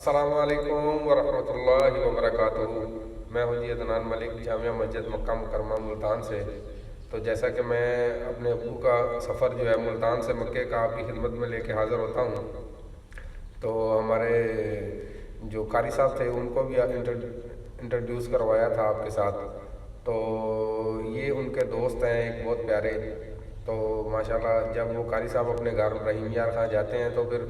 السلام علیکم ورحمۃ اللہ وبرکاتہ۔ میں ہوں جی عدنان ملک، جامعہ مسجد مکہ مکرمہ ملتان سے۔ تو جیسا کہ میں اپنے ابو کا سفر جو ہے ملتان سے مکے کا آپ کی خدمت میں لے کے حاضر ہوتا ہوں، تو ہمارے جو قاری صاحب تھے ان کو بھی انٹروڈیوس کروایا تھا آپ کے ساتھ۔ تو یہ ان کے دوست ہیں ایک بہت پیارے۔ تو ماشاءاللہ جب وہ قاری صاحب اپنے گھر رحیم یار خاں جاتے ہیں تو پھر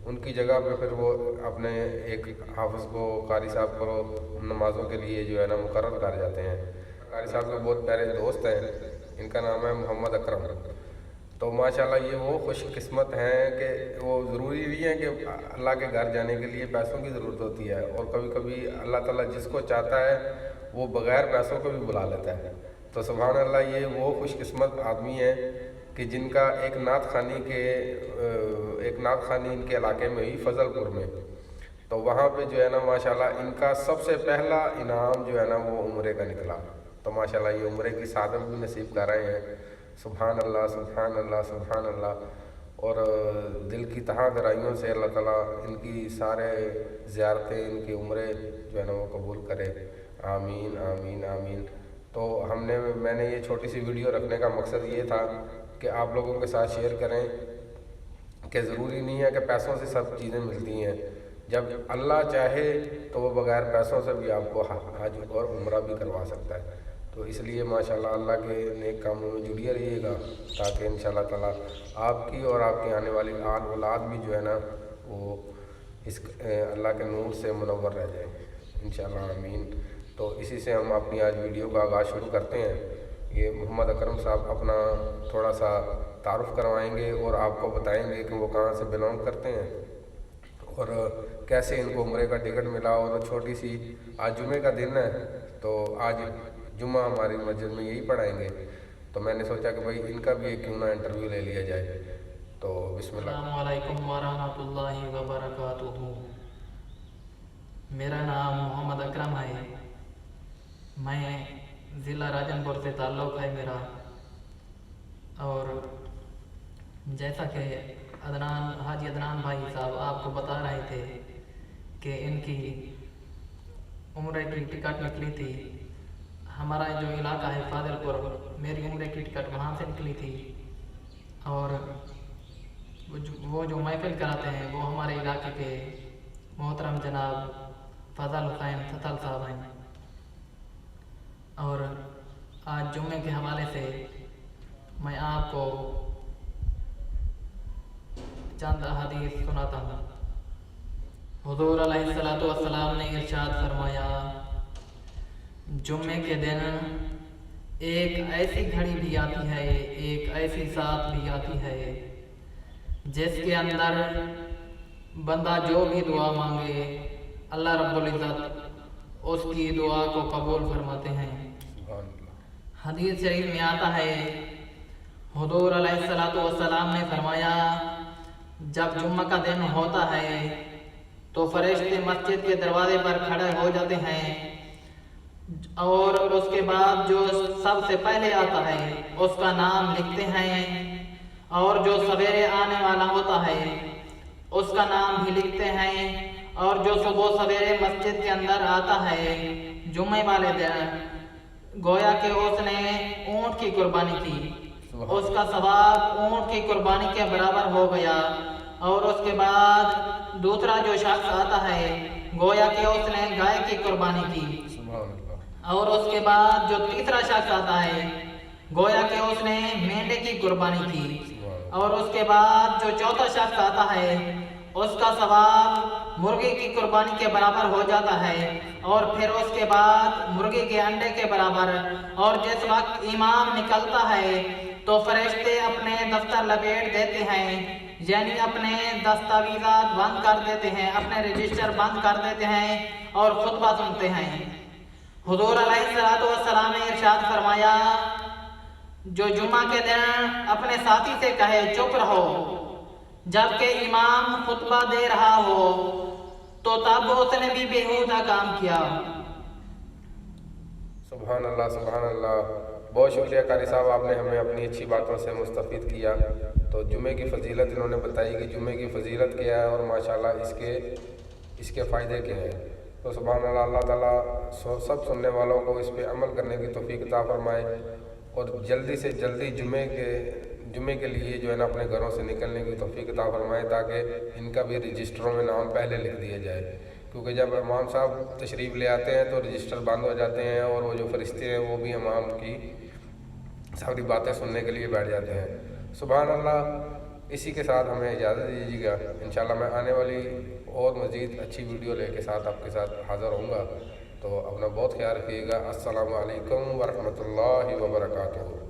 ان کی جگہ پہ پھر وہ اپنے ایک حافظ کو، قاری صاحب کو نمازوں کے لیے جو ہے نا مقرر کر جاتے ہیں۔ قاری صاحب کے بہت پیارے دوست ہیں، ان کا نام ہے محمد اکرم۔ تو ماشاءاللہ یہ وہ خوش قسمت ہیں کہ وہ ضروری نہیں ہے کہ اللہ کے گھر جانے کے لیے پیسوں کی ضرورت ہوتی ہے، اور کبھی کبھی اللہ تعالیٰ جس کو چاہتا ہے وہ بغیر پیسوں کو بھی بلا لیتا ہے۔ تو سبحان اللہ، یہ وہ خوش قسمت آدمی ہیں کہ جن کا ایک نعت خوانی ان کے علاقے میں ہوئی فضل پور میں۔ تو وہاں پہ جو ہے نا ماشاءاللہ ان کا سب سے پہلا انعام جو ہے نا وہ عمرے کا نکلا۔ تو ماشاءاللہ یہ عمرے کی سعادت بھی نصیب کر رہے ہیں۔ سبحان اللہ سبحان اللہ سبحان اللہ۔ اور دل کی تہا گہرائیوں سے اللہ تعالیٰ ان کی سارے زیارتیں، ان کی عمرے جو ہے نا وہ قبول کرے، آمین آمین آمین۔ تو میں نے یہ چھوٹی سی ویڈیو رکھنے کا مقصد یہ تھا کہ آپ لوگوں کے ساتھ شیئر کریں کہ ضروری نہیں ہے کہ پیسوں سے سب چیزیں ملتی ہیں۔ جب اللہ چاہے تو وہ بغیر پیسوں سے بھی آپ کو حج اور عمرہ بھی کروا سکتا ہے۔ تو اس لیے ماشاءاللہ اللہ کے نیک کاموں میں جڑیے رہیے گا، تاکہ انشاءاللہ تعالیٰ آپ کی اور آپ کی آنے والی اولاد بھی جو ہے نا وہ اس اللہ کے نور سے منور رہ جائے، انشاءاللہ آمین۔ تو اسی سے ہم اپنی آج ویڈیو کا آغاز شروع کرتے ہیں۔ یہ محمد اکرم صاحب اپنا تھوڑا سا تعارف کروائیں گے اور آپ کو بتائیں گے کہ وہ کہاں سے بلانگ کرتے ہیں اور کیسے ان کو عمرے کا ٹکٹ ملا۔ اور چھوٹی سی آج جمعے کا دن ہے، تو آج جمعہ ہماری مسجد میں یہی پڑھائیں گے، تو میں نے سوچا کہ بھائی ان کا بھی کیوں نہ انٹرویو لے لیا جائے۔ تو بسم اللہ۔ السلام علیکم ورحمۃ اللہ وبرکاتہ۔ میرا نام محمد اکرم ہے، میں ضلع راجن پور سے تعلق ہے میرا۔ اور جیسا کہ حاجی عدنان بھائی صاحب آپ کو بتا رہے تھے کہ ان کی عمرے کی ٹکٹ نکلی تھی، ہمارا جو علاقہ ہے فاضل پور، میری عمرے کی ٹکٹ وہاں سے نکلی تھی۔ اور وہ جو محفل کراتے ہیں وہ ہمارے علاقے کے محترم جناب فضل حسین ستل صاحب ہیں۔ اور آج جمعے کے حوالے سے میں آپ کو چند احادیث سناتا ہوں۔ حضور علیہ الصلوۃ والسلام نے ارشاد فرمایا، جمعے کے دن ایک ایسی گھڑی بھی آتی ہے، ایک ایسی ساتھ بھی آتی ہے جس کے اندر بندہ جو بھی دعا مانگے اللہ رب العزت اس کی دعا کو قبول فرماتے ہیں۔ حدیث شریف میں آتا ہے، حضور علیہ الصلوۃ والسلام نے فرمایا، جب جمعہ کا دن ہوتا ہے تو فرشتے مسجد کے دروازے پر کھڑے ہو جاتے ہیں، اور اس کے بعد جو سب سے پہلے آتا ہے اس کا نام لکھتے ہیں، اور جو سویرے آنے والا ہوتا ہے اس کا نام بھی لکھتے ہیں، اور جو صبح سویرے مسجد کے اندر آتا ہے جمعے والے دن، گویا کہ اس نے اونٹ کی قربانی کی، اس کا ثواب اونٹ کی قربانی کے برابر ہو گیا۔ اور اس کے بعد دوسرا جو شخص آتا ہے گویا کہ اس نے گائے کی قربانی کی، اور اس کے بعد جو تیسرا شخص آتا ہے گویا کہ اس نے مینڈے کی قربانی کی، اور اس کے بعد جو چوتھا شخص آتا ہے اس کا ثواب مرغی کی قربانی کے برابر ہو جاتا ہے، اور پھر اس کے بعد مرغی کے انڈے کے برابر۔ اور جس وقت امام نکلتا ہے تو فرشتے اپنے دفتر لپیٹ دیتے ہیں، یعنی اپنے دستاویزات بند کر دیتے ہیں، اپنے رجسٹر بند کر دیتے ہیں اور خطبہ سنتے ہیں۔ حضور علیہ الصلوۃ والسلام نے ارشاد فرمایا، جو جمعہ کے دن اپنے ساتھی سے کہے چپ رہو جبکہ امام خطبہ دے رہا ہو، تو تب اس نے بھی بےہودہ کام کیا۔ سبحان اللہ سبحان اللہ۔ بہت شکریہ قاری صاحب، آپ نے ہمیں اپنی اچھی باتوں سے مستفید کیا۔ تو جمعے کی فضیلت انہوں نے بتائی کہ جمعے کی فضیلت کیا ہے، اور ماشاءاللہ اس کے فائدے کیا ہیں۔ تو سبحان اللہ، اللہ تعالیٰ سب سننے والوں کو اس پہ عمل کرنے کی توفیق عطا فرمائے، اور جلدی سے جلدی جمعے کے لیے جو ہے نا اپنے گھروں سے نکلنے کی توفیق عطا فرمائے، تاکہ ان کا بھی رجسٹروں میں نام پہلے لکھ دیا جائے، کیونکہ جب امام صاحب تشریف لے آتے ہیں تو رجسٹر بند ہو جاتے ہیں، اور وہ جو فرشتے ہیں وہ بھی امام کی ساری باتیں سننے کے لیے بیٹھ جاتے ہیں۔ سبحان اللہ، اسی کے ساتھ ہمیں اجازت دیجیے گا، انشاءاللہ میں آنے والی اور مزید اچھی ویڈیو لے کے ساتھ آپ کے ساتھ حاضر ہوں گا۔ تو اپنا بہت خیال رکھیے گا۔ السلام علیکم ورحمۃ اللہ وبرکاتہ۔